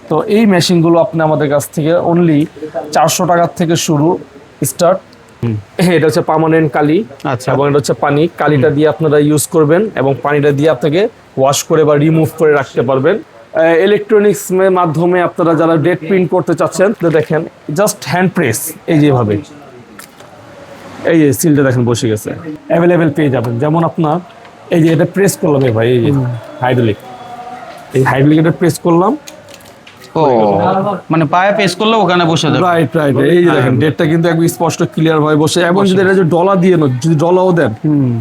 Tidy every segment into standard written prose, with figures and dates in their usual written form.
তো এই মেশিনগুলো আপনি আমাদের কাছ থেকে অনলি 400 টাকার থেকে শুরু স্টার্ট। এটা হচ্ছে পার্মানেন্ট কালি। আচ্ছা। এবং এটা হচ্ছে পানি। কালিটা দিয়ে আপনারা ইউজ করবেন এবং পানিটা দিয়ে আপনাকে ওয়াশ করে বা রিমুভ করে রাখতে পারবেন। ইলেকট্রনিক্স মাধ্যমে আপনারা যারা ডেট প্রিন্ট করতে চাচ্ছেন, তো দেখেন জাস্ট হ্যান্ড প্রেস, এই যেভাবে এই যে সিলটা দেখেন বসে গেছে, অ্যাভেলেবেল পেয়ে যাবেন। যেমন আপনার এই যে এটা প্রেস করলাম ভাই, এই যে হাইড্রোলিক, এই হাইড্রোলিক এটা প্রেস করলাম, ও মানে পায়ে পেস করলে ওখানে বসে যাবে। Right right. এই যে দেখেন ডেটটা কিন্তু একদম স্পষ্ট ক্লিয়ার ভাবে বসে। এবং যদি এটা যে ডলা দিয়ে যদি ডলাও দেন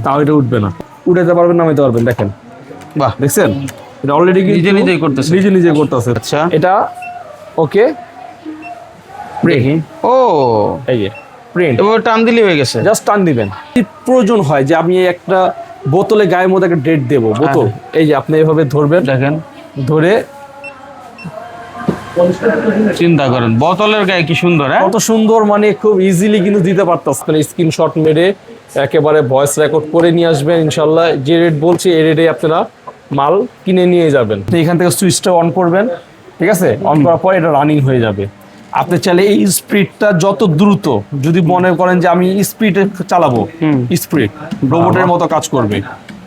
তাও এটা উঠবে না, উঠাতে পারবেন, নামাইতে পারবেন। দেখেন, বাহ, দেখছেন এটা অলরেডি নিজে নিজেই করতেছে। নিজে নিজে করতেছে। আচ্ছা, এটা ওকে দেখি। ও এই যে প্রিন্ট, এবার টান দিলে হয়ে গেছে। জাস্ট টান দিবেন। যদি প্রয়োজন হয় যে আমি একটা বোতলে গায়ের মধ্যে একটা ডেট দেবো, বোতল, এই যে আপনি এইভাবে ধরবেন, দেখেন, ধরে চিন্তা করেন বোতলের গায়ে কি সুন্দর। হ্যাঁ, কত সুন্দর, মানে খুব ইজিলি কিন্তু দিতে পারতেছেন। স্ক্রিনশট মেরে একেবারে ভয়েস রেকর্ড করে নিয়ে আসবেন, ইনশাল্লাহ যে রেট বলছি এই রেটে আপনারা মাল কিনে নিয়ে যাবেন। তো এখান থেকে সুইচটা অন করবেন, ঠিক আছে? অন করার পর এটা রানিং হয়ে যাবে। আপনি চাইলে এই স্পিডটা যত দ্রুত, যদি মনে করেন যে আমি স্পিডে চালাবো, স্পিড রোবটের মতো কাজ করবে,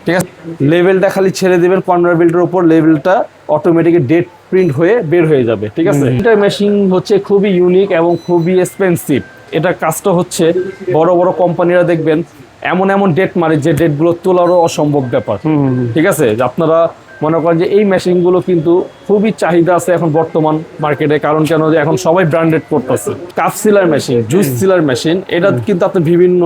ঠিক আছে? লেভেলটা খালি ছেড়ে দেবেন কনভেয়ার বেল্টের উপর, লেভেলটা অটোমেটিক ডেট প্রিন্ট হয়ে বের হয়ে যাবে, ঠিক আছে? এটা মেশিন হচ্ছে খুবই ইউনিক এবং খুবই এক্সপেন্সিভ। এটা কাজটা হচ্ছে বড় বড় কোম্পানিরা দেখবেন এমন এমন ডেট মারে যে ডেটগুলো তোলারও অসম্ভব ব্যাপার, ঠিক আছে? আপনারা মনে করেন যে এই মেশিনগুলো কিন্তু খুবই চাহিদা আছে এখন বর্তমান মার্কেটে। কারণ কেন, যে এখন সবাই ব্র্যান্ডেড করতেছে। কাপ সিলার মেশিন, জুস সিলার মেশিন, এটা কিন্তু আপনি বিভিন্ন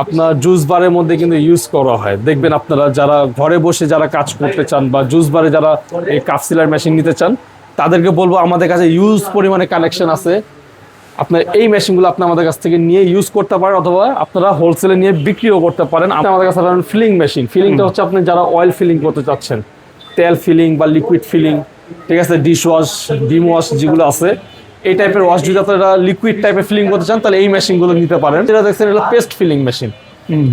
আপনার জুস বারের মধ্যে কিন্তু ইউজ করা হয়। দেখবেন আপনারা যারা ঘরে বসে যারা কাজ করতে চান বা জুস বারে যারা এই কাপ সিলার মেশিন নিতে চান, তাদেরকে বলবো আমাদের কাছে ইউজ পরিমাণে কানেকশন আছে। আপনার এই মেশিনগুলো আপনি আমাদের কাছ থেকে নিয়ে ইউজ করতে পারেন, অথবা আপনারা হোলসেলে নিয়ে বিক্রিও করতে পারেন। আপনি আমাদের কাছে পাবেন ফিলিং মেশিন। ফিলিংটা হচ্ছে আপনি যারা অয়েল ফিলিং করতে চাচ্ছেন, তেল ফিলিং বা লিকুইড ফিলিং, ঠিক আছে? ডিশ ওয়াশ, ডিম ওয়াশ যেগুলো আছে, এই টাইপের ওয়াশ যদি আপনারা লিকুইড টাইপের ফিলিং করতে চান, তাহলে এই মেশিনগুলো নিতে পারেন। যেটা দেখছেন এটা পেস্ট ফিলিং মেশিন।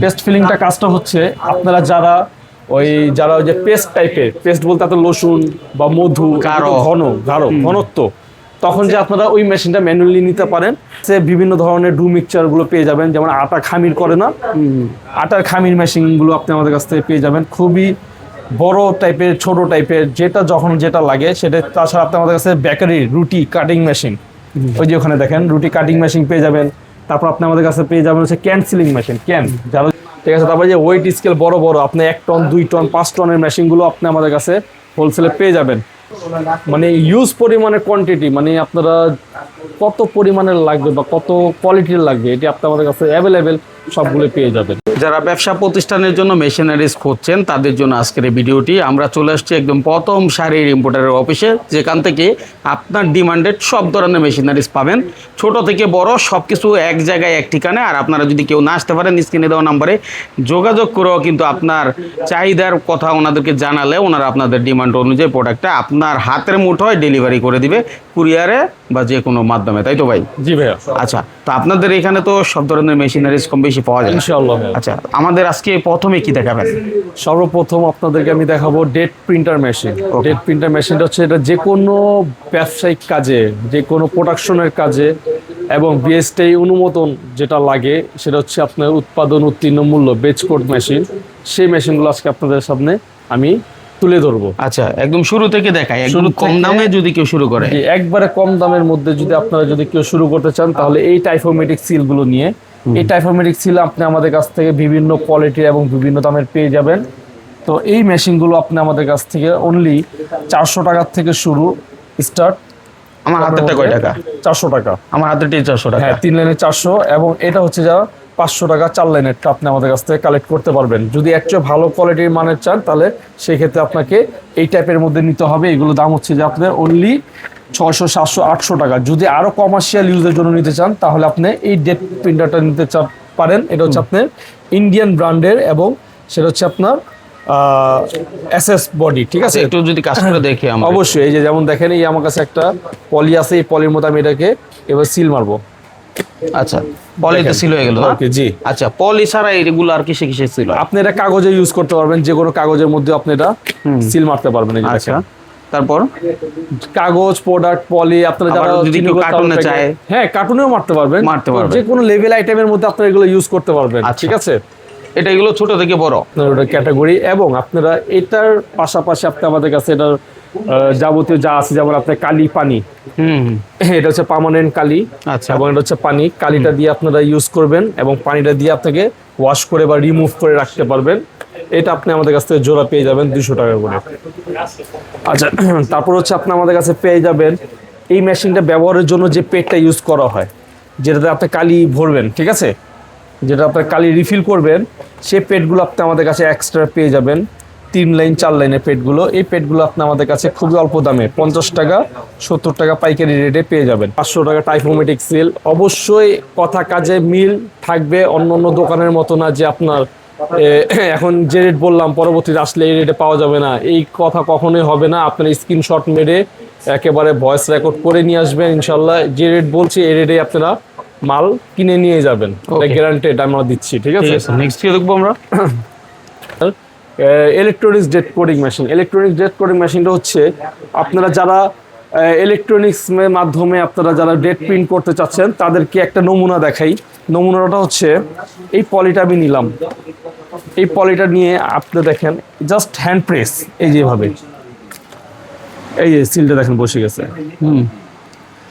পেস্ট ফিলিংটা কাজটা হচ্ছে আপনারা যারা ওই যে পেস্ট টাইপের, পেস্ট বলতে আপনার লসুন বা মধু, ঘনত্ব, তখন যে আপনারা ওই মেশিনটা ম্যানুয়ালি নিতে পারেন। সে বিভিন্ন ধরনের ডু মিক্সচারগুলো পেয়ে যাবেন, যেমন আটা খামির করে না, আটার খামির মেশিনগুলো আপনি আমাদের কাছ থেকে পেয়ে যাবেন। খুবই বড় টাইপের, ছোট টাইপের, যেটা যখন যেটা লাগে সেটা। তাছাড়া আপনি আমাদের কাছে বেকারি রুটি কাটিং মেশিন, ওই যে ওখানে দেখেন রুটি কাটিং মেশিন পেয়ে যাবেন। তারপর আপনি আমাদের কাছে পেয়ে যাবেন হচ্ছে ক্যান সিলিং মেশিন, ক্যান যারা, ঠিক আছে? তারপরে যে ওয়েট স্কেল বড় বড়, আপনি 1 টন 2 টন 5 টনের মেশিনগুলো আপনি আমাদের কাছে হোলসেলে পেয়ে যাবেন। মানে ইউজ পরিমাণের কোয়ান্টিটি, মানে আপনারা কত পরিমাণের লাগবে বা কত কোয়ালিটির লাগবে, এটি আপনি আমাদের কাছে অ্যাভেলেবেল সবগুলো পেয়ে যাবেন। যারা ব্যবসা প্রতিষ্ঠানের জন্য মেশিনারিজ খুঁজছেন তাদের জন্য আজকের এই ভিডিওটি। আমরা চলে আসছি একদম প্রথম সারির ইম্পোর্টারের অফিসে, যেখান থেকে আপনার ডিমান্ডেড সব ধরনের মেশিনারিজ পাবেন, ছোট থেকে বড় সব কিছু এক জায়গায় এক ঠিকানে। আর আপনারা যদি কেউ না আসতে পারেন, স্ক্রিনে দেওয়া নাম্বারে যোগাযোগ করেও কিন্তু আপনার চাহিদার কথা ওনাদেরকে জানালে ওনারা আপনাদের ডিমান্ড অনুযায়ী প্রোডাক্টটা আপনার হাতের মুঠোয় ডেলিভারি করে দিবে, কুরিয়ারে বা যে কোনো মাধ্যমে, তাই তো ভাই? জি ভাইয়া। আচ্ছা, তো আপনাদের এখানে তো সব ধরনের মেশিনারিজ কম বেশি পাওয়া যায় ইনশাআল্লাহ। আচ্ছা, আমাদের আজকে প্রথমে কি দেখাবেন? সর্বপ্রথম আপনাদেরকে আমি দেখাবো date printer machine. Date printer মেশিনটা হচ্ছে এটা যে কোনো ব্যবসায়িক কাজে, যে কোনো প্রোডাকশনের কাজে এবং বিএসটি অনুমোদন যেটা লাগে, সেটা হচ্ছে আপনার উৎপাদন উত্তীর্ণ মূল্য বেচ কোড মেশিন। সেই মেশিনগুলো আজকে আপনাদের সামনে আমি তুলে ধরবো। আচ্ছা, একদম শুরু থেকে দেখাই, একদম কম দামে যদি কেউ শুরু করে। একবারে কম দামের মধ্যে যদি আপনারা কেউ শুরু করতে চান, তাহলে এই টাইফোমেটিক সিলগুলো নিয়ে, এই টাইফোমেটিক সিল আপনি আমাদের কাছ থেকে বিভিন্ন কোয়ালিটির এবং বিভিন্ন দামের পেয়ে যাবেন। তো এই মেশিনগুলো আপনি আমাদের কাছ থেকে অনলি 400 টাকার থেকে শুরু স্টার্ট। আমার হাতেরটা কয় টাকা? 400 টাকা। আমার হাতেরটাই 400 টাকা। হ্যাঁ, 3 লাইনে 400, এবং এটা হচ্ছে যা 500 টাকা 4 লাইনেরটা আপনি আমাদের কাছ থেকে কালেক্ট করতে পারবেন। যদি একচুয়ালি ভালো কোয়ালিটির মানের চান, তাহলে সেই ক্ষেত্রে আপনাকে এই টাইপের মধ্যে নিতে হবে। এগুলো দাম হচ্ছে যে আপনার অনলি 600, 700, 800 টাকা। যদি আরো কমার্শিয়াল ইউজের জন্য নিতে চান, তাহলে আপনি এই ডেট প্রিন্টারটা নিতে পারেন। এটা হচ্ছে আপনার ইন্ডিয়ান ব্র্যান্ডের, এবং সেটা হচ্ছে আপনার এসএস বডি, ঠিক আছে? একটু যদি কাজ করে দেখি আমরা। অবশ্যই। এই যে যেমন দেখেন, এই আমার কাছে একটা পলি আছে, এই পলির মধ্যে আমি এটাকে এবার সিল মারবো। আচ্ছা, পলিতে সিল হয়ে গেল। ওকে, জি। আচ্ছা, পলি ছাড়া এগুলো আর কিসে কিসে সিল হয়? আপনি এটা কাগজে ইউজ করতে পারবেন, যে কোনো কাগজের মধ্যে আপনি এটা সিল মারতে পারবেন। এই যে আচ্ছা, দেখেন, তারপর কাগজ, প্রোডাক্ট, পলি, আপনারা যারা আবার যদি কেউ কার্টুনে চায়, হ্যাঁ কার্টুনেও মারতে পারবেন, যে কোনো লেভেল আইটেমের মধ্যে আপনারা এগুলো ইউজ করতে পারবেন। ঠিক আছে, এটা এগুলো ছোট থেকে বড় ক্যাটাগরি। এবং আপনারা এটার পাশাপাশি আপনি আমাদের কাছে এটার যাবতীয় যা আছে, যেমন আপনার কালি পানি, এটা হচ্ছে পার্মানেন্ট কালি। আচ্ছা। এবং এটা হচ্ছে পানি, কালিটা দিয়ে আপনারা ইউজ করবেন এবং পানিটা দিয়ে আপনাকে ওয়াশ করে বা রিমুভ করে রাখতে পারবেন। এটা আপনি আমাদের কাছ থেকে জোড়া পেয়ে যাবেন 200 টাকা করে। আচ্ছা, তারপর হচ্ছে আপনি আমাদের কাছে পেয়ে যাবেন এই মেশিনটা ব্যবহারের জন্য যে পেটটা ইউজ করা হয়, যেটাতে আপনি কালি ভরবেন, ঠিক আছে, যেটা আপনার কালি রিফিল করবেন, সেই পেটগুলো আপনি আমাদের কাছে এক্সট্রা পেয়ে যাবেন। 3 লাইন 4 লাইনের পেটগুলো, এই পেটগুলো আপনি আমাদের কাছে খুবই অল্প দামে 50 টাকা 70 টাকা পাইকারি রেটে পেয়ে যাবেন। 500 টাকা টাইফোমেটিক সেল। অবশ্যই কথা কাজে মিল থাকবে, অন্য অন্য দোকানের মতো না যে আপনার এখন যে রেট বললাম পরবর্তীতে আসলে এই রেটে পাওয়া যাবে না, এই কথা কখনোই হবে না। আপনার স্ক্রিনশট মেরে একেবারে ভয়েস রেকর্ড করে নিয়ে আসবেন, ইনশাল্লাহ যে রেট বলছি এই রেটে আপনারা মাল কিনে নিয়ে যাবেন, গ্যারান্টেড আমরা দিচ্ছি। ঠিক আছে, নেক্সট কি দেখবো আমরা? Electronics date coding machine. Electronics date coding মেশিনটা হচ্ছে আপনারা যারা ইলেকট্রনিক্স মাধ্যমে আপনারা যারা ডেট প্রিন্ট করতে চাচ্ছেন তাদেরকে একটা নমুনা দেখাই। নমুনাটা হচ্ছে এই পলিটা আমি নিলাম, এই পলিটা নিয়ে আপনি দেখেন জাস্ট হ্যান্ড প্রেস, এই যেভাবে এই যে সিলটা দেখেন বসে গেছে।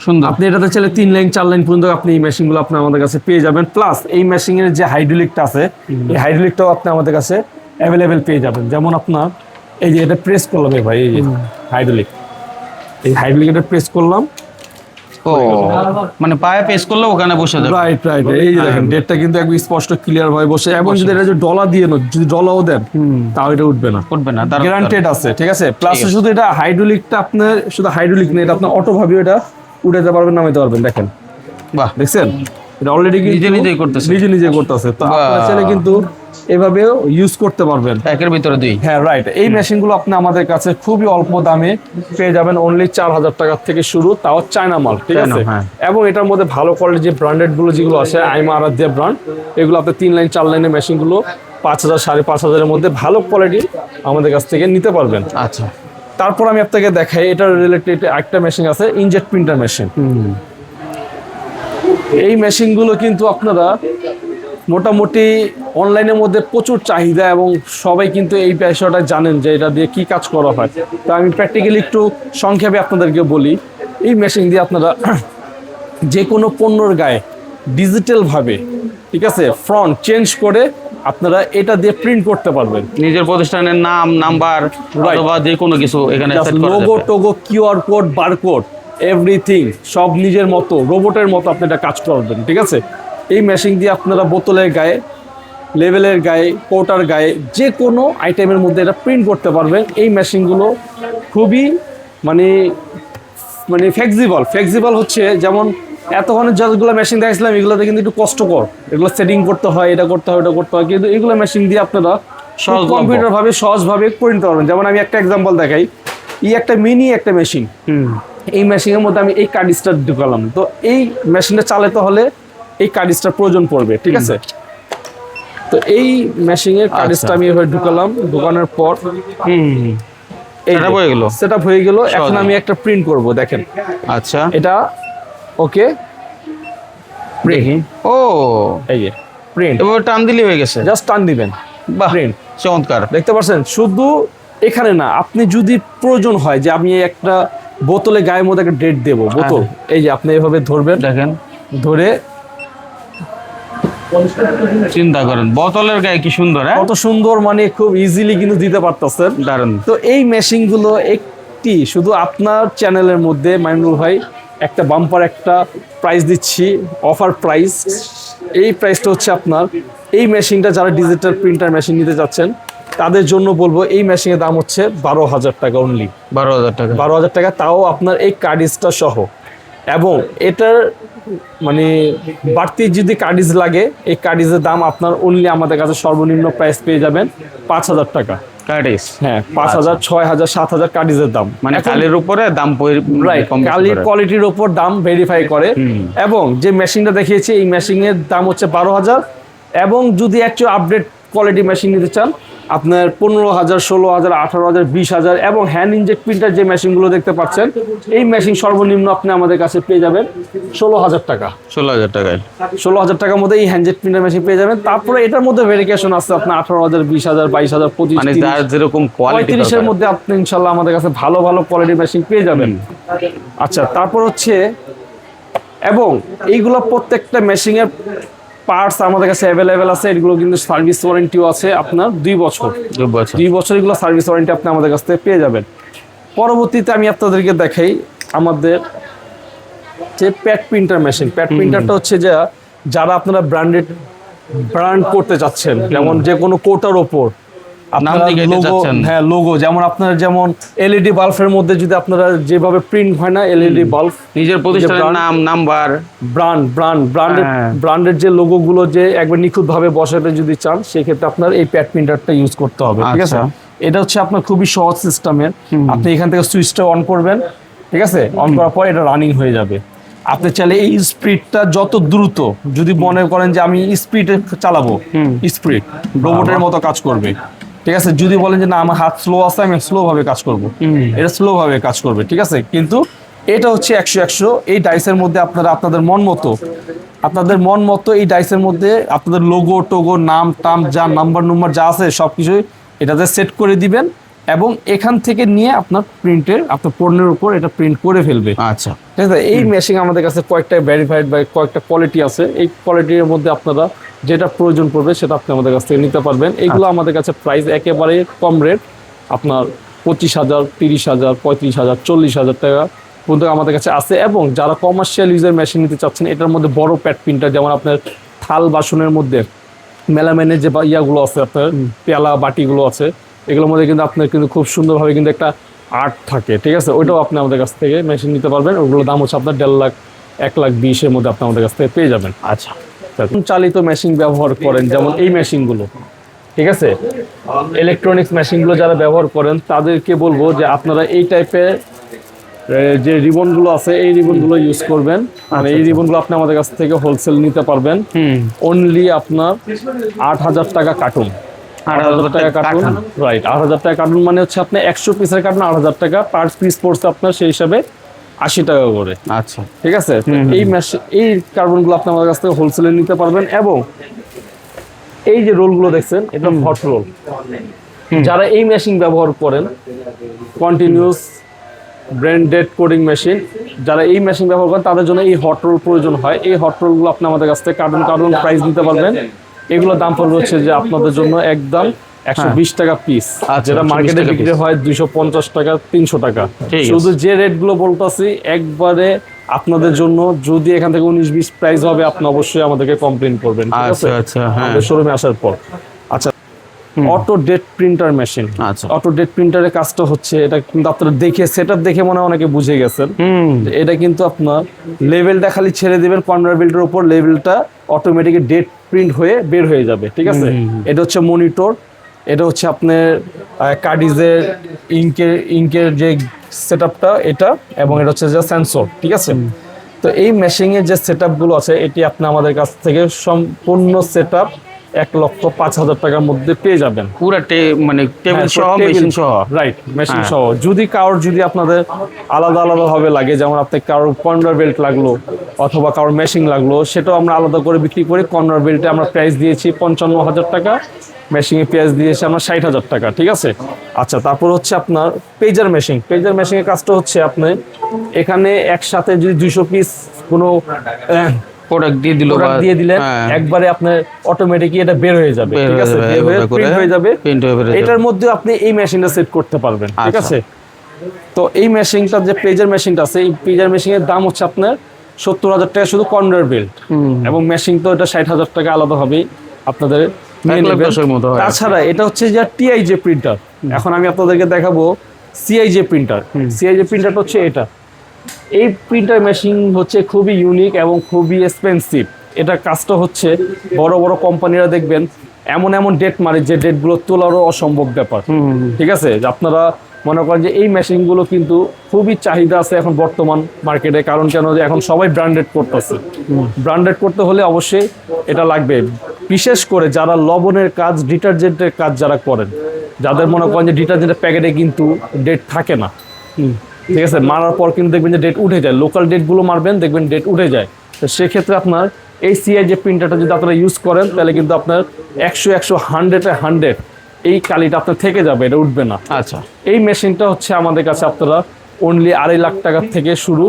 সুন্দর। আপনি এটাতে চাইলে 3 লাইন 4 লাইন পর্যন্ত আপনি এই মেশিনগুলো আপনি আমাদের কাছে পেয়ে যাবেন। প্লাস এই মেশিনের যে হাইড্রোলিকটা আছে, এই হাইড্রোলিকটাও আপনি আমাদের কাছে অ্যাভেলেবেল পেয়ে যাবেন। যেমন আপনার এই যে এটা প্রেস করলাম ভাই, এই যে হাইড্রোলিক, এই হাইড্রোলিক এটা প্রেস করলাম, ও মানে পায়ে প্রেস করলে ওখানে বসে যাবে। রাইট রাইট, এই যে দেখেন ডেটটা কিন্তু একদম স্পষ্ট ক্লিয়ার ভাবে বসে। এবং যদি এটা যে ডলা দিয়ে যদি ডলাও দেন তাও এটা উঠবে না, উঠবে না, গ্যারান্টেড আছে। ঠিক আছে, প্লাস শুধু এটা হাইড্রোলিকটা আপনার শুধু হাইড্রোলিক না, এটা আপনার অটো ভাবে এটা উঠাতে পারবেন, নামাতে পারবেন। দেখেন, বাহ, দেখছেন এটা অলরেডি নিজেই করতেছে, নিজে করতেছে। তো আপনারা চাইলে কিন্তু এভাবেও ইউজ করতে পারবেন, একের ভিতরে দুই। হ্যাঁ রাইট। এই মেশিনগুলো আপনি আমাদের কাছে খুবই অল্প দামে পেয়ে যাবেন, অনলি 4000 টাকা থেকে শুরু, তাও চায়না মাল। ঠিক আছে, এবং এটার মধ্যে ভালো কোয়ালিটি যে ব্র্যান্ডেড গুলো যেগুলো আছে, আইমা আরাধ্যা ব্র্যান্ড, এগুলো আপনি 3 লাইন 4 লাইনের মেশিনগুলো 5000 5500 এর মধ্যে ভালো কোয়ালিটি আমাদের কাছ থেকে নিতে পারবেন। আচ্ছা, তারপর আমি আপনাকে দেখাই এটার রিলেটেড একটা মেশিন আছে, ইনজেট প্রিন্টার মেশিন। এই মেশিনগুলো কিন্তু আপনারা মোটামুটি অনলাইনের মধ্যে প্রচুর চাহিদা এবং সবাই কিন্তু এই বিষয়টা জানেন যে এটা দিয়ে কি কাজ করা হয়। তো আমি প্র্যাকটিক্যালি একটু সংক্ষেপে আপনাদেরকে বলি। এই মেশিন দিয়ে আপনারা যে কোনো পণ্যর গায়ে ডিজিটালভাবে, ঠিক আছে, ফ্রন্ট চেঞ্জ করে আপনারা এটা দিয়ে প্রিন্ট করতে পারবেন। নিজের প্রতিষ্ঠানের নাম, নাম্বার অথবা যে কোনো কিছু এখানে সেট করা লোগো যাবে। Togo, QR code, barcode, everything সব নিজের মতো রোবটের মতো আপনি এটা কাজ করবেন। ঠিক আছে, এই মেশিন দিয়ে আপনারা বোতলের গায়ে, লেবেলের গায়ে, কোটার গায়ে যে কোনো আইটেমের মধ্যে এটা প্রিন্ট করতে পারবেন। এই মেশিনগুলো খুবই মানে ফ্লেক্সিবল হচ্ছে, যেমন এতক্ষণে যতগুলো মেশিন দেখছিলাম এগুলোতে কিন্তু একটু কষ্টকর, এগুলো সেটিং করতে হয়, এটা করতে হয়, ওটা করতে হয়, কিন্তু এগুলো মেশিন দিয়ে আপনারা কম্পিউটার ভাবে সহজভাবে করে নিতে পারবেন। যেমন আমি একটা এক্সাম্পল দেখাই, একটা মিনি একটা মেশিন, এই মেশিনের মধ্যে আমি এই কার্ড স্টার ঢুকালাম, তো এই মেশিনটা চালাতে হলে এই কার্ড স্টার প্রয়োজন পড়বে। ঠিক আছে, তো এই মেশিনের কার্ড স্টার আমি এভাবে ঢুকালাম, ঢুকানোর পর সেটআপ হয়ে গেল। এখন আমি একটা প্রিন্ট করব, দেখেন। আচ্ছা, এটা ওকে, দেখি, ও এই যে প্রিন্ট, এবার টান দিলে হয়ে গেছে, জাস্ট টান দিবেন, বাহ, প্রিন্ট। চমৎকার। দেখতে পাচ্ছেন, শুধু এখানে না, আপনি যদি প্রয়োজন হয় যে আমি একটা বোতলে গায়ের মধ্যে একটা ডেট দেবো, বোতল, এই যে আপনি এভাবে ধরবেন, দেখেন, ধরে চিন্তা করেন বোতলের গায়ে কি সুন্দর, কত সুন্দর, মানে খুব ইজিলি কিন্তু দিতে পারতেছেন, দারুণ। তো এই মেশিনগুলো একটি শুধু আপনার চ্যানেলের মধ্যে মাইনুল ভাই একটা বাম্পার একটা প্রাইস দিচ্ছি, অফার প্রাইস। এই প্রাইসটা হচ্ছে আপনার এই মেশিনটা যারা ডিজিটাল প্রিন্টার মেশিন নিতে যাচ্ছেন তাদের জন্য বলবো, এই মেশিনের দাম হচ্ছে 12,000 টাকা অনলি, 12,000 টাকা, 12,000 টাকা, তাও আপনার এই কার্ডিজটা সহ। এবং এটার মানে বাড়তি যদি কার্ডিজ লাগে, এই কার্ডিজের দাম আপনার অনলি আমাদের কাছে সর্বনিম্ন প্রাইস পেয়ে যাবেন 5,000 টাকা কার্ডিজ। হ্যাঁ, 5,000, 6,000, 7,000 কার্ডিজের দাম, মানে কালির উপরে দাম, রাইট, কালির কোয়ালিটির উপর দাম ভেরিফাই করে। এবং যে মেশিনটা দেখিয়েছি এই মেশিনের দাম হচ্ছে 12,000, এবং যদি একটু আপডেট কোয়ালিটি মেশিন নিতে চান আপনার 15,000, 16,000, 18,000, 20,000 এবং হ্যান্ড ইনজেক্ট প্রিন্টার যে মেশিনগুলো দেখতে পাচ্ছেন, এই মেশিন সর্বনিম্ন আপনি আমাদের কাছে পেয়ে যাবেন 16,000 টাকা। 16,000 টাকায় 16,000 টাকার মধ্যে এই হ্যান্ড প্রিন্টার মেশিন পেয়ে যাবেন। তারপরে এটার মধ্যে ভেরিয়েশন আছে আপনার 18,000, 20,000, 22,000, 25,000, মানে যার যেরকম কোয়ালিটি 35-এর মধ্যে আপনি ইনশাল্লাহ আমাদের কাছে ভালো ভালো কোয়ালিটির মেশিন পেয়ে যাবেন। আচ্ছা, তারপর হচ্ছে এবং এইগুলো প্রত্যেকটা মেশিনের পার্টস আমাদের কাছে অ্যাভেলেবেল আছে। এগুলো কিন্তু সার্ভিস ওয়ারেন্টিও আছে আপনার 2 বছর। 2 বছর এগুলো সার্ভিস ওয়ারেন্টি আপনি আমাদের কাছ থেকে পেয়ে যাবেন। পরবর্তীতে আমি আপনাদেরকে দেখাই আমাদের যে প্যাড প্রিন্টার মেশিন। প্যাড প্রিন্টারটা হচ্ছে যে যারা আপনারা ব্র্যান্ড করতে চাচ্ছেন, যেমন যে কোনো কোটার ওপর আপনারা লোগো, হ্যাঁ লোগো, যেমন আপনার যেমন এলইডি বাল্বের মধ্যে যদি আপনারা যেভাবে প্রিন্ট হয় না এলইডি বাল্ব, নিজের প্রতিষ্ঠানের নাম, নাম্বার, ব্র্যান্ডের যে লোগোগুলো যে একবার নিখুঁতভাবে বসাতে যদি চান, সেক্ষেত্রে আপনার এই প্যাড প্রিন্টারটা ইউজ করতে হবে। ঠিক আছে, এটা হচ্ছে আপনার খুবই সহজ সিস্টেমের। আপনি এখান থেকে সুইচটা অন করবেন, ঠিক আছে, অন করার পর এটা রানিং হয়ে যাবে। আপনি চাইলে এই স্পিডটা যত দ্রুত যদি মনে করেন যে আমি স্পিডে চালাবো, স্পিড রোবটের মতো কাজ করবে। ঠিক আছে, যদি বলেন যে না আমার হাত স্লো আছে, আমি স্লো ভাবে কাজ করব, এটা স্লো ভাবে কাজ করবে। ঠিক আছে, কিন্তু এটা হচ্ছে 100 এই ডাইসের মধ্যে আপনারা আপনাদের মন মতো এই ডাইসের মধ্যে আপনাদের লোগো টোগো নাম টাম যা নাম্বার যা আছে সবকিছু এটাতে সেট করে দিবেন এবং এখান থেকে নিয়ে আপনার আপনার পণ্যের উপর এটা প্রিন্ট করে ফেলবে। আচ্ছা, ঠিক আছে, এই মেশিন আমাদের কাছে কয়েকটা ভেরিফাইড বা কয়েকটা কোয়ালিটি আছে। এই কোয়ালিটির মধ্যে আপনারা যেটা প্রয়োজন পড়বে সেটা আপনি আমাদের কাছ থেকে নিতে পারবেন। এইগুলো আমাদের কাছে প্রাইস একেবারে কম রেট, আপনার 25,000, 30,000, 35,000, 40,000 টাকা পর্যন্ত আমাদের কাছে আছে। এবং যারা কমার্শিয়াল ইউজের মেশিন নিতে চাচ্ছেন, এটার মধ্যে বড় প্যাড প্রিন্টার, যেমন আপনার থাল বাসনের মধ্যে মেলামেনের যে ইয়াগুলো আছে, আপনার পেয়ালা বাটিগুলো আছে, এগুলোর মধ্যে কিন্তু আপনার কিন্তু খুব সুন্দরভাবে কিন্তু একটা আর্ট থাকে। ঠিক আছে, ওইটাও আপনি আমাদের কাছ থেকে মেশিন নিতে পারবেন। ওগুলোর দাম হচ্ছে আপনার 1.5 লাখ, 1,20,000 মধ্যে আপনি আমাদের কাছ থেকে পেয়ে যাবেন। আচ্ছা, চালিত মেশিন ব্যবহার করেন যেমন এই মেশিনগুলো, ঠিক আছে, ইলেকট্রনিক্স মেশিনগুলো যারা ব্যবহার করেন তাদেরকে বলবো যে আপনারা এই টাইপের যে রিবনগুলো আছে এই রিবনগুলো ইউজ করবেন। মানে এই রিবনগুলো আপনি আমাদের কাছ থেকে হোলসেল নিতে পারবেন। অনলি আপনার 8,000 টাকা কার্টুন। 8,000 টাকা কার্টুন, রাইট, 8,000 টাকা কার্টুন মানে হচ্ছে আপনি 100 পিসের কার্টুন 8,000 টাকা, পার পিস পড়ছে আপনার সেই হিসাবে 80 টাকা করে। আচ্ছা, ঠিক আছে, এই কার্বনগুলো আপনি আমাদের কাছ থেকে হোলসেলে নিতে পারবেন। এবং এই যে রোলগুলো দেখছেন, এটা হট রোল। যারা এই মেশিন ব্যবহার করেন, কন্টিনিউয়াস ব্র্যান্ডেড কোডিং মেশিন, যারা এই মেশিন ব্যবহার করেন তাদের জন্য এই হট রোল প্রয়োজন হয়। এই হট রোলগুলো আপনি আমাদের কাছ থেকে কার্টুন প্রাইস নিতে পারবেন। এগুলোর দাম পড়বে হচ্ছে যে আপনাদের জন্য একদম 120 টাকা পিস, যেটা মার্কেটে বিক্রি হয় 250 টাকা, 300 টাকা। শুধু যে রেটগুলো বলতেছি একবারে আপনাদের জন্য। যদি এখান থেকে 19-20 প্রাইস হবে, আপনি অবশ্যই আমাদেরকে কমপ্লেইন করবেন, ঠিক আছে, আমাদের শোরুমে আসার পর। আচ্ছা, auto date printer machine. Auto date প্রিন্টারের কাজটা হচ্ছে, এটা কিন্তু আপনারা দেখে সেটআপ দেখে মনে হয় অনেকে বুঝে গেছেন। এটা কিন্তু আপনার লেভেলটা খালি ছেড়ে দিবেন কনভেয়ার বেল্টের উপর, লেভেলটা অটোমেটিক ডেট প্রিন্ট হয়ে বের হয়ে যাবে। ঠিক আছে, এটা হচ্ছে মনিটর, এটা হচ্ছে আপনার কার্ডিজের ইঙ্কের যে সেটআপটা এটা, এবং এটা হচ্ছে যে সেন্সর। ঠিক আছে, তো এই মেশিনের যে সেটআপগুলো আছে এটি আপনি আমাদের কাছ থেকে সম্পূর্ণ সেটআপ 1,05,000 টাকার মধ্যে পেয়ে যাবেন। পুরো মানে টেবিল সহ, মেশিন সহ, রাইট, মেশিন সহ। যদি কারোর যদি আপনাদের আলাদা ভাবে লাগে, যেমন আপনি কারোর কর্নার বেল্ট লাগলো অথবা কারোর মেশিন লাগলো, সেটাও আমরা আলাদা করে বিক্রি করি। কর্নার বেল্টে আমরা প্রাইস দিয়েছি 55,000 টাকা, মেশিনে প্রাইস দিয়েছি আমরা 60,000 টাকা। ঠিক আছে, আচ্ছা, তারপর হচ্ছে আপনার পেজার মেশিনের কাজটা হচ্ছে আপনি এখানে একসাথে যদি 200 পিস কোনো প্রোডাক্ট দিয়ে দিলেন, একবারে আপনার অটোমেটিকলি এটা বের হয়ে যাবে। ঠিক আছে, প্রিন্ট হয়ে যাবে। এটার মধ্যে আপনি এই মেশিনটা সেট করতে পারবেন। ঠিক আছে, তো এই মেশিনটা যে পেজার মেশিনটা আছে, এই পেজার মেশিনের দাম হচ্ছে আপনার 70,000 টাকা শুধু কনভেয়ার বেল্ট, এবং মেশিন তো এটা 60,000 টাকা আলাদা হবে আপনাদের। তাছাড়া এটা হচ্ছে যে টিআইজে প্রিন্টার। এখন আমি আপনাদেরকে দেখাবো সিআইজে প্রিন্টার। সিআইজে প্রিন্টারটা হচ্ছে এটা। এই প্রিন্টার মেশিন হচ্ছে খুবই ইউনিক এবং খুবই এক্সপেন্সিভ। এটা কাজটা হচ্ছে বড় কোম্পানিরা দেখবেন এমন ডেট মারে যে ডেটগুলো তোলারও অসম্ভব ব্যাপার। ঠিক আছে, আপনারা মনে করেন যে এই মেশিনগুলো কিন্তু খুবই চাহিদা আছে এখন বর্তমান মার্কেটে। কারণ কেন, যে এখন সবাই ব্র্যান্ডেড করতেছে। ব্র্যান্ডেড করতে হলে অবশ্যই এটা লাগবে। বিশেষ করে যারা লবণের কাজ, ডিটারজেন্টের কাজ যারা করেন, যাদের মনে করেন যে ডিটারজেন্টের প্যাকেটে কিন্তু ডেট থাকে না, ঠিক আছে, মারার পর কিন্তু দেখবেন যে ডেট উঠে যায়, লোকাল ডেটগুলো মারবেন দেখবেন ডেট উঠে যায়। তো সেক্ষেত্রে আপনার এই সিআই যে প্রিন্টারটা যদি আপনারা ইউজ করেন তাহলে কিন্তু আপনার 100 এই কালিটা আপনার থেকে যাবে, এটা উঠবে না। আচ্ছা, এই মেশিনটা হচ্ছে আমাদের কাছে আপনারা অনলি 2.5 লাখ টাকা থেকে শুরু,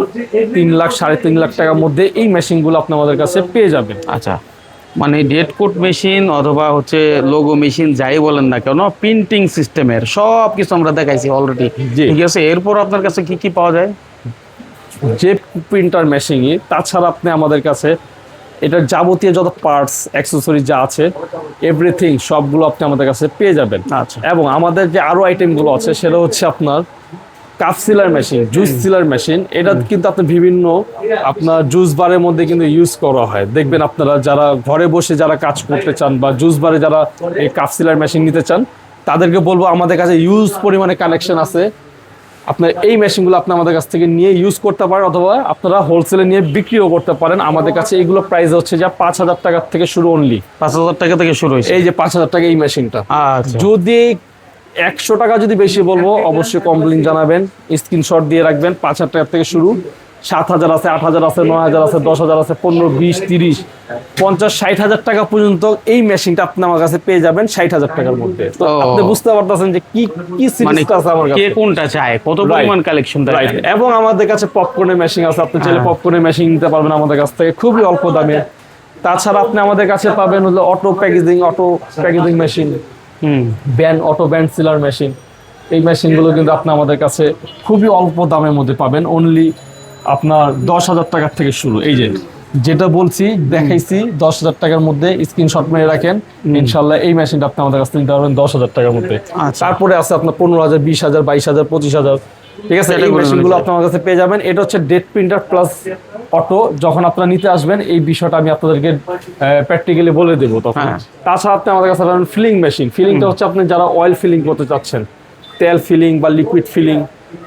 3 লাখ 3.5 লাখ টাকার মধ্যে এই মেশিনগুলো আপনি আমাদের কাছে পেয়ে যাবেন। আচ্ছা, মানে ডেট কোড মেশিন অথবা হচ্ছে লোগো মেশিন যাই বলেন না কেন, প্রিন্টিং সিস্টেমের সব কিছু আমরা দেখাইছি অলরেডি, জি। ঠিক আছে। এরপর আপনার কাছে কি কি পাওয়া যায়? যে প্রিন্টার মেশিনই, তাছাড়া আপনি আমাদের কাছে এটার যাবতীয় যত পার্টস অ্যাক্সেসরি যা আছে এভরিথিং সবগুলো আপনি আমাদের কাছে পেয়ে যাবেন। আচ্ছা, এবং আমাদের যে আরো আইটেমগুলো আছে সেটা হচ্ছে আপনার কাপ সিলার মেশিন, জুস সিলার মেশিন। এটা কিন্তু আপনি বিভিন্ন আপনার জুস বারের মধ্যে কিন্তু ইউজ করা হয়। দেখবেন আপনারা যারা ঘরে বসে যারা কাজ করতে চান বা জুস বারে যারা এই কাপ সিলার মেশিন নিতে চান তাদেরকে বলবো আমাদের কাছে ইউজ পরিমাণে কালেকশন আছে। আপনার এই মেশিনগুলো আপনি আমাদের কাছ থেকে নিয়ে ইউজ করতে পারেন অথবা আপনারা হোলসেলে নিয়ে বিক্রিও করতে পারেন। আমাদের কাছে এইগুলো প্রাইস হচ্ছে যা 5,000 টাকা থেকে শুরু, অনলি 5,000 টাকা থেকে শুরু হয়েছে। এই যে 5,000 টাকা এই মেশিনটা। আচ্ছা, যদি 100 টাকা যদি বেশি বলবো অবশ্যই কমপ্লেন জানাবেন, স্ক্রিনশট দিয়ে রাখবেন। 5,000 টাকা থেকে শুরু, 7,000 আছে, 8,000 আছে, 9,000 আছে, 10,000 আছে, 15, 20, 30, 50, 60,000 টাকা পর্যন্ত এই মেশিনটা আপনি আমার কাছে পেয়ে যাবেন 60,000 টাকার মধ্যে। তো ও। আপনি বুঝতে পারতেছেন যে কি কি মানে সিরিজটা আছে আমার কে কাছে। কোনটা চায়, কত Right. পরিমাণ কালেকশন দেয়। রাইট। এবং আমাদের কাছে পপকর্নের মেশিন আছে, আপনি চাইলে পপকর্নের মেশিন নিতে পারবেন আমাদের কাছ থেকে খুবই অল্প দামে। তাছাড়া আপনি আমাদের কাছে পাবেন হলো auto packaging machine, auto band sealer machine. এই মেশিনগুলো কিন্তু আপনি আমাদের কাছে খুবই অল্প দামের মধ্যে পাবেন, অনলি আপনার 10,000 টাকার থেকে শুরু। এই যে যেটা বলছি দেখাইছি 10,000 টাকার মধ্যে, স্ক্রিনশট মেরে রাখেন, ইনশাল্লাহ এই মেশিনটা আপনি আমাদের কাছ থেকে নিতে পারবেন 10,000 টাকার মধ্যে। আচ্ছা। তারপরে আছে আপনার 15,000, 20,000, 22,000, 25,000, ঠিক আছে। এই মেশিনগুলো আপনি আমার কাছে পেয়ে যাবেন। এটা হচ্ছে ডেট প্রিন্টার প্লাস অটো। যখন আপনারা নিতে আসবেন এই বিষয়টা আমি আপনাদেরকে প্র্যাকটিক্যালি বলে দেবো তখন। হ্যাঁ। তাছাড়া আপনি আমাদের কাছে পাবেন ফিলিং মেশিন। ফিলিংটা হচ্ছে আপনি যারা অয়েল ফিলিং করতে চাচ্ছেন, তেল ফিলিং বা লিকুইড ফিলিং,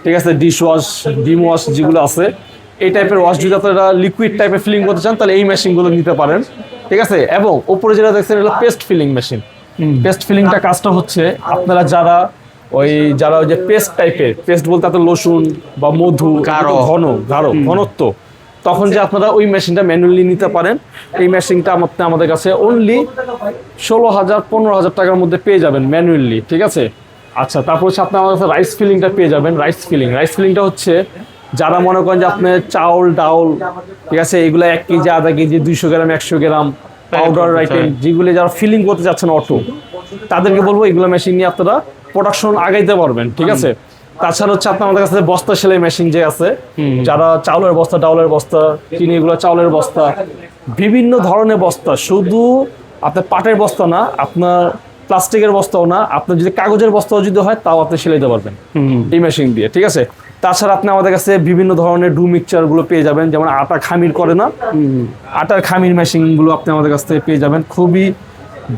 ঠিক আছে, ডিশ ওয়াশ, ডিম ওয়াশ যেগুলো আছে, এই টাইপের ওয়াশ যদি আপনারা লিকুইড টাইপের ফিলিং করতে চান তাহলে এই মেশিনগুলো নিতে পারেন, ঠিক আছে। এবং উপরে যেটা দেখছেন এটা পেস্ট ফিলিং মেশিন। পেস্ট ফিলিংটা কাজটা হচ্ছে আপনারা যারা ওই যে পেস্ট টাইপের, পেস্ট বলতে আপনার রসুন বা মধু গাঢ়। ঘনত্ব, তখন যে আপনারা ওই মেশিনটা ম্যানুয়ালি নিতে পারেন। এই মেশিনটা আপনি আমাদের কাছে অনলি 16,000, 15,000 টাকার মধ্যে পেয়ে যাবেন ম্যানুয়ালি, ঠিক আছে। আচ্ছা, তারপর হচ্ছে আপনি আমাদের কাছে রাইস ফিলিংটা পেয়ে যাবেন। রাইস ফিলিংটা হচ্ছে যারা মনে করেন যে আপনার চাউল ডাউল, ঠিক আছে, এগুলো 1 কেজি, আধা কেজি, 200 গ্রাম, 100 গ্রাম পাউডার আইটেম যেগুলো যারা ফিলিং করতে চাচ্ছেন অটো, তাদেরকে বলবো এগুলো মেশিন নিয়ে আপনারা প্রোডাকশন আগাইতে পারবেন, ঠিক আছে। তাছাড়া হচ্ছে আপনার আমাদের কাছে বস্তা সেলাই মেশিন যে আছে, যারা চাউলের বস্তা, ডাউলের বস্তা, চিনি এগুলো চাউলের বস্তা, বিভিন্ন ধরনের বস্তা, শুধু আপনার পাটের বস্তা না, আপনার প্লাস্টিকের বস্তাও না, আপনার যদি কাগজের বস্তাও যদি হয় তাও আপনি সেলাইতে পারবেন এই মেশিন দিয়ে, ঠিক আছে। তাছাড়া আপনি আমাদের কাছে বিভিন্ন ধরনের ডু মিক্সচারগুলো পেয়ে যাবেন, যেমন আটা খামির করে না, আটার খামির মেশিনগুলো আপনি আমাদের কাছ থেকে পেয়ে যাবেন, খুবই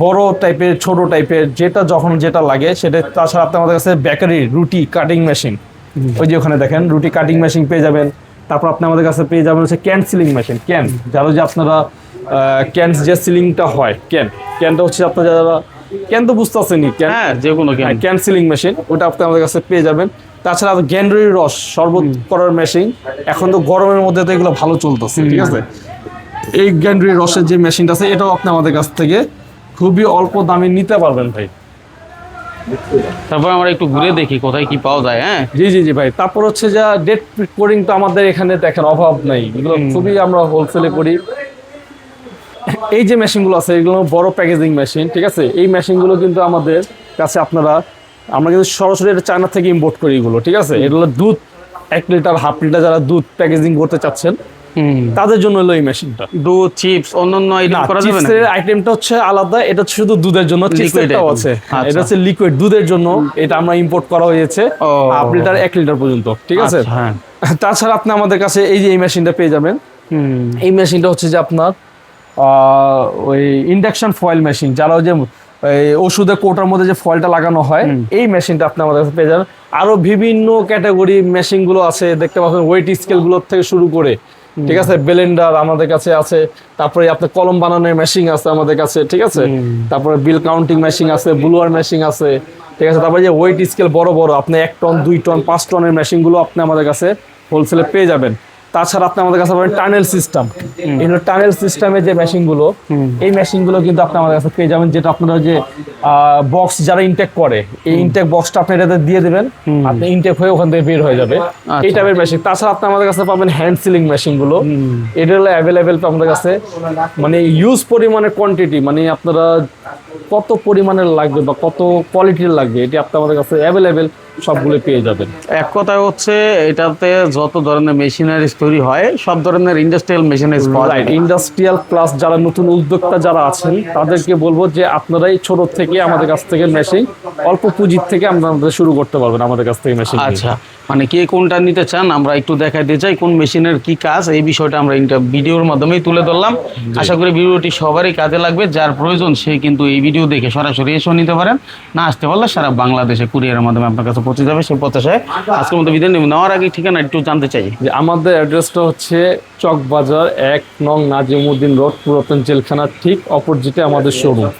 বড় টাইপের, ছোট টাইপের, যেটা যখন যেটা লাগে সেটা। তাছাড়া আপনি আমাদের কাছে বেকারি রুটি কাটিং মেশিন, ওই যে ওখানে দেখেন রুটি কাটিং মেশিন পেয়ে যাবেন। তারপর আপনি আমাদের কাছে পেয়ে যাবেন হচ্ছে ক্যান সিলিং মেশিন। যারা যে আপনারা ক্যান যে সিলিংটা হয়, ক্যানটা হচ্ছে আপনারা যারা ক্যান তো বুঝতে পারছেন, হ্যাঁ, যে কোনো ক্যান সিলিং মেশিন, ওটা আপনি আমাদের কাছে পেয়ে যাবেন। তাছাড়া গ্যান্ডারির রস শরবত করার মেশিন, এখন তো গরমের মধ্যে তো এগুলো ভালো চলতেছে, ঠিক আছে। এই গ্যান্ডারির রসের যে মেশিনটা আছে এটাও আপনি আমাদের কাছ থেকে খুবই অল্প দামে নিতে পারবেন ভাই। তারপর আমরা একটু ঘুরে দেখি কোথায় কি পাওয়া যায়। হ্যাঁ, জি ভাই। তারপর হচ্ছে যা ডেট কোডিং তো আমাদের এখানে দেখেন অভাব নাই, এগুলো খুবই আমরা হোলসেলে করি। এই যে মেশিনগুলো আছে এগুলো বড় প্যাকেজিং মেশিন, ঠিক আছে। এই মেশিনগুলো কিন্তু আমাদের কাছে আমরা কিন্তু সরাসরি এটা চায়না থেকে ইম্পোর্ট করি এগুলো, ঠিক আছে। এগুলো দুধ 1 লিটার, হাফ লিটার যারা দুধ প্যাকেজিং করতে চাচ্ছেন তাদের জন্য হলো এই মেশিনটা। দুধ, চিপস, অন্যান্য আইটেম করা যাবে না? চিপসের আইটেমটা হচ্ছে আলাদা, এটা হচ্ছে শুধু দুধের জন্য, চিপসটাও আছে। আচ্ছা। এটা হচ্ছে লিকুইড দুধের জন্য, এটা আমরা ইম্পোর্ট করা হয়েছে হাফ লিটার, 1 লিটার পর্যন্ত, ঠিক আছে। হ্যাঁ। তাছাড়া আপনি আমাদের কাছে এই যে এই মেশিনটা পেয়ে যাবেন। এই মেশিনটা হচ্ছে যে আপনার ওই ইন্ডাকশন ফয়েল মেশিন, যারা ওই যে ওষুধের কোটার মধ্যে যে ফয়েলটা লাগানো হয়, এই মেশিনটা আপনি আমাদের কাছে পেয়ে যাবেন। আরো বিভিন্ন ক্যাটাগরি মেশিনগুলো আছে দেখতে পাচ্ছেন, ওয়েট স্কেলগুলোর থেকে শুরু করে ঠিক আছে, ব্লেন্ডার আমাদের কাছে আছে, তারপরে আপনার কলম বানানোর মেশিন আছে আমাদের কাছে, ঠিক আছে, তারপরে বিল কাউন্টিং মেশিন আছে, ব্লুয়ার মেশিন আছে, ঠিক আছে, তারপরে যে ওয়েট স্কেল বড় বড় আপনি 1 টন 2 টন 5 টনের মেশিনগুলো আপনি আমাদের কাছে হোলসেলে পেয়ে যাবেন। তাছাড়া আপনি আমাদের কাছে পাবেন টানেল সিস্টেম। এই হলো টানেল সিস্টেমের যে মেশিনগুলো, এই মেশিনগুলো কিন্তু আপনি আমাদের কাছে পেয়ে যাবেন, যেটা আপনারা যে বক্স যারা ইনটেক করে, এই ইনটেক বক্সটা আপনি এটাতে দিয়ে দেবেন, আপনি ইনটেক হয়ে ওখান থেকে বের হয়ে যাবে, এই টাইপের মেশিন। তাছাড়া আপনি আমাদের কাছে পাবেন হ্যান্ড সিলিং মেশিনগুলো, এটা হলো অ্যাভেলেবেল আমাদের কাছে, মানে ইউজ পরিমাণের কোয়ান্টিটি, মানে আপনারা কত পরিমাণের লাগবে বা কত কোয়ালিটির লাগবে, এটি আপনি আমাদের কাছে অ্যাভেলেবেল সবগুলো পেয়ে যাবেন। এক কথায় হচ্ছে এটাতে যত ধরনের মেশিনারিজ তৈরি হয় সব ধরনের ইন্ডাস্ট্রিয়াল মেশিনারিজ পাওয়া যায়। ইন্ডাস্ট্রিয়াল প্লাস যারা নতুন উদ্যোক্তা যারা আছেন তাদেরকে বলবো যে আপনারাই ছোট থেকে আমাদের কাছ থেকে মেশিন অল্প পুঁজির থেকে আপনাদের শুরু করতে পারবেন আমাদের কাছ থেকে মেশিন। আচ্ছা, মানে কে কোনটা নিতে চান আমরা একটু দেখাইতে চাই, কোন মেশিনের কি কাজ, এই বিষয়টা আমরা ভিডিওর মাধ্যমেই তুলে ধরলাম। আশা করি ভিডিওটি সবারই কাজে লাগবে, যার প্রয়োজন সে কিন্তু এই ভিডিও দেখে সরাসরি এসেও নিতে পারেন, না আসতে পারলে সারা বাংলাদেশে কুরিয়ারের মাধ্যমে আপনার কাছে পৌঁছে যাবে। সেই প্রত্যাশায় আজকের মতো বিদায় নেব। নেওয়ার আগে ঠিকানা একটু জানতে চাই। যে আমাদের অ্যাড্রেসটা হচ্ছে চকবাজার 1 নং নাজিমউদ্দিন রোড, পুরাতন জেলখানার ঠিক অপোজিটে আমাদের শোরুম।